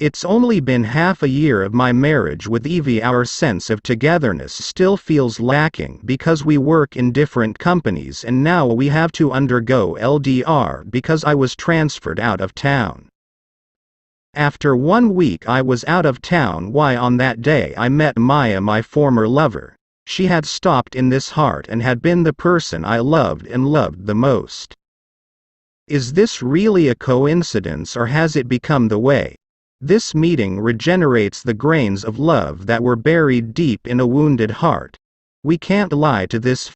It's only been half a year of my marriage with Evie. Our sense of togetherness still feels lacking because we work in different companies and now we have to undergo LDR because I was transferred out of town. After 1 week I was out of town. Why on that day I met Maya, my former lover. She had stopped in this heart and had been the person I loved and loved the most. Is this really a coincidence or has it become the way? This meeting regenerates the grains of love that were buried deep in a wounded heart. We can't lie to this.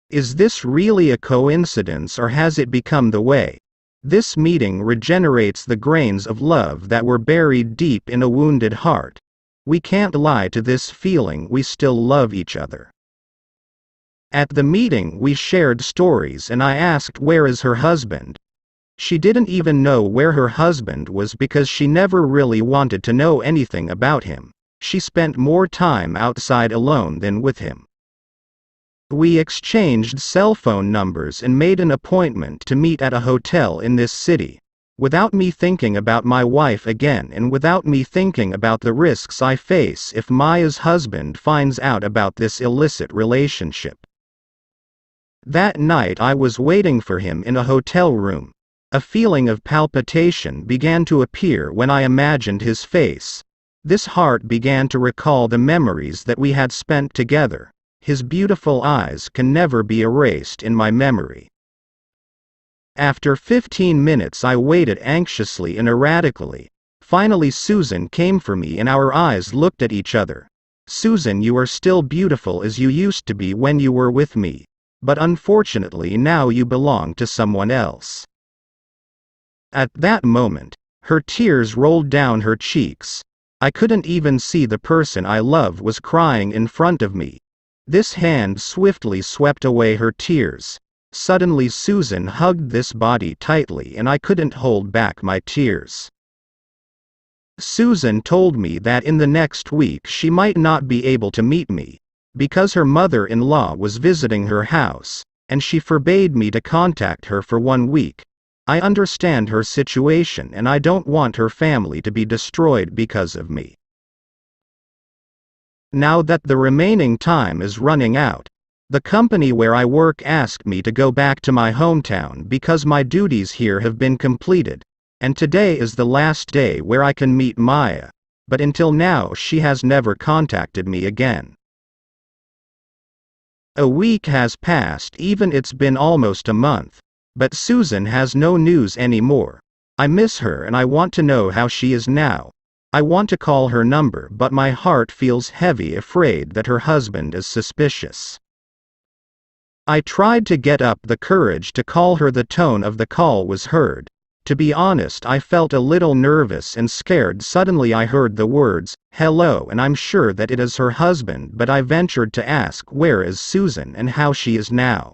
Is this really a coincidence or has it become the way? This meeting regenerates the grains of love that were buried deep in a wounded heart. We can't lie to this feeling. We still love each other. At the meeting we shared stories and I asked, where is her husband? She didn't even know where her husband was because she never really wanted to know anything about him. She spent more time outside alone than with him. We exchanged cell phone numbers and made an appointment to meet at a hotel in this city. Without me thinking about my wife again and without me thinking about the risks I face if Maya's husband finds out about this illicit relationship. That night I was waiting for him in a hotel room. A feeling of palpitation began to appear when I imagined his face. This heart began to recall the memories that we had spent together. His beautiful eyes can never be erased in my memory. After 15 minutes I waited anxiously and erratically. Finally Susan came for me and our eyes looked at each other. Susan, you are still beautiful as you used to be when you were with me. But unfortunately now you belong to someone else. At that moment, her tears rolled down her cheeks. I couldn't even see the person I love was crying in front of me. This hand swiftly swept away her tears. Suddenly Susan hugged this body tightly and I couldn't hold back my tears. Susan told me that in the next week she might not be able to meet me, because her mother-in-law was visiting her house, and she forbade me to contact her for 1 week. I understand her situation and I don't want her family to be destroyed because of me. Now that the remaining time is running out, the company where I work asked me to go back to my hometown because my duties here have been completed, and today is the last day where I can meet Maya, but until now she has never contacted me again. A week has passed, even it's been almost a month, but Susan has no news anymore. I miss her and I want to know how she is now. I want to call her number but my heart feels heavy, afraid that her husband is suspicious. I tried to get up the courage to call her. The tone of the call was heard. To be honest, I felt a little nervous and scared. Suddenly I heard the words, "Hello," and I'm sure that it is her husband, but I ventured to ask, where is Susan and how she is now.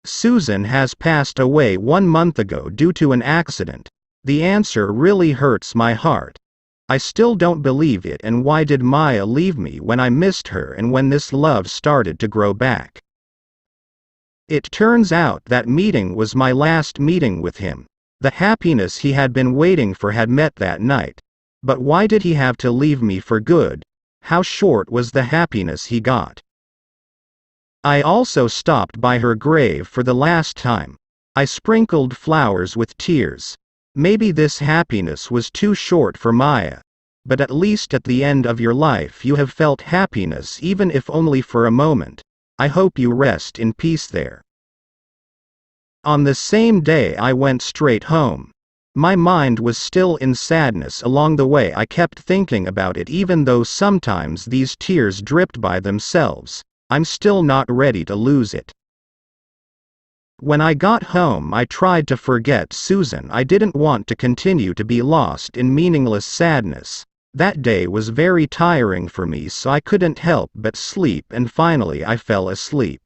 Susan has passed away 1 month ago due to an accident. The answer really hurts my heart. I still don't believe it. And why did Maya leave me when I missed her and when this love started to grow back? It turns out that meeting was my last meeting with him. The happiness he had been waiting for had met that night. But why did he have to leave me for good? How short was the happiness he got? I also stopped by her grave for the last time. I sprinkled flowers with tears. Maybe this happiness was too short for Maya. But at least at the end of your life you have felt happiness, even if only for a moment. I hope you rest in peace there. On the same day I went straight home. My mind was still in sadness. Along the way I kept thinking about it. Even though sometimes these tears dripped by themselves, I'm still not ready to lose it. When I got home I tried to forget Susan. I didn't want to continue to be lost in meaningless sadness. That day was very tiring for me, so I couldn't help but sleep, and finally I fell asleep.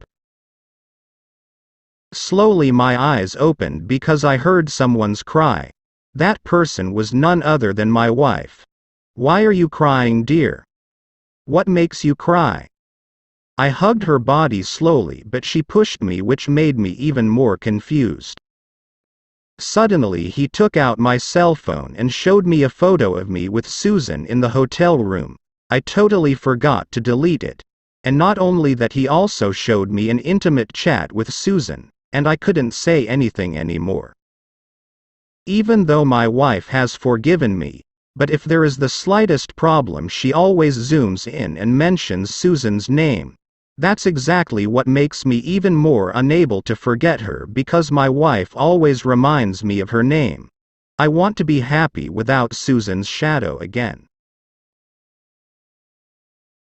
Slowly my eyes opened because I heard someone's cry. That person was none other than my wife. "Why are you crying, dear? What makes you cry?" I hugged her body slowly, but she pushed me, which made me even more confused. Suddenly he took out my cell phone and showed me a photo of me with Susan in the hotel room. I totally forgot to delete it. And not only that, he also showed me an intimate chat with Susan, and I couldn't say anything anymore. Even though my wife has forgiven me, but if there is the slightest problem she always zooms in and mentions Susan's name. That's exactly what makes me even more unable to forget her, because my wife always reminds me of her name. I want to be happy without Susan's shadow again.